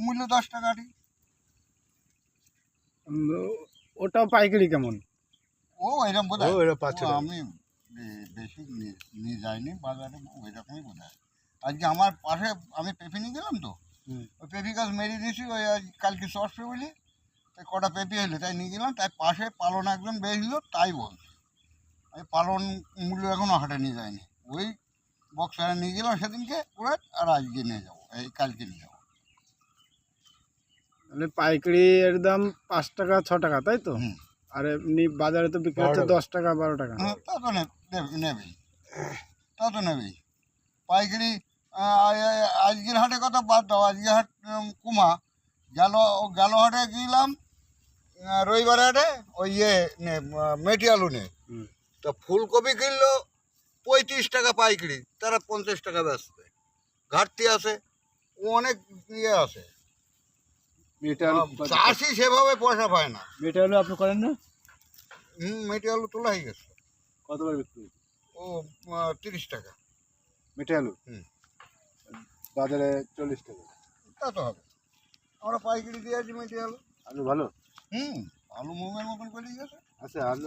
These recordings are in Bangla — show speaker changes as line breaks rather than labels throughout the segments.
মূল্য 10 টাকা আটি।
ওটাও পাইকারি কেমন?
ও এরকম বোধ হয়।
ওইটা 5 টাকা।
আমি বেশি নিয়ে যাইনি বাজারে, ওই রকমই বোধ হয়। আজকে আমার পাশে আমি পেঁপে নিয়ে গেলাম তো, ওই পেঁপে গাছ মেরে দিয়েছি, ওই আজ কালকে সরষে বলি, তাই কটা পেঁপে এলো তাই নিয়ে গেলাম। তাই পাশে পালন একজন বেচলো, তাই বলছে আমি পালন মূল্য এখনও হাটে নিয়ে যায়নি। ওই বক্সারে নিয়ে গেলাম সেদিনকে ওরা, আর আজকে নিয়ে যাবো, এই কালকে নিয়ে যাবো।
মানে পাইকারি এর দাম 5 টাকা 6 টাকা, তাই তো?
হুম।
আর এমনি বাজারে তো বিক্রি হচ্ছে 10 টাকা 12 টাকা।
হ্যাঁ, তা তো নেবেই, তা তো নেবেই পাইকারি। আজকের হাটে কথা বাদ দাও, আজকের হাট কুমা গেল হাটে গেলাম, রবিবার হাটে ওই মেটিয়ালু নে,
হুম।
তা ফুলকপি কিনলো 35 টাকা পাইকারি, তারা 50 টাকা বেচবে। ঘাটতি আছে, ও অনেক ইয়ে আছে, চাষি সেভাবে পয়সা পায় না।
মেটে আলু আপনি করেন না?
মেটিয়ালু তোলা হয়ে গেছে,
কত করে বিক্রি?
ও 30 টাকা।
মেটে আলু
হুম।
বাজারে 40 টাকা।
তা তো হবে, আমরা পাইকারি দিয়ে আছি মেটিয়ালু।
আলু ভালো
আলু মোমের মতন করে গেছে।
আছে? আলু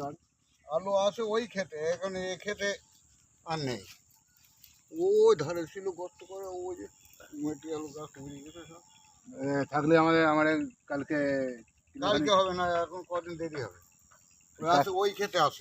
আলু আছে ওই খেতে, এখন এ খেতে আর নেই। ওই ধারে ছিল গর্ত করে, ওই যে মেটিয়ালু গাছ উড়ে গেছে সব।
থাকলে আমাদের কালকে
কালকে হবে না, এখন কদিন দেরি হবে। ওই আছে, ওই খেতে আছে।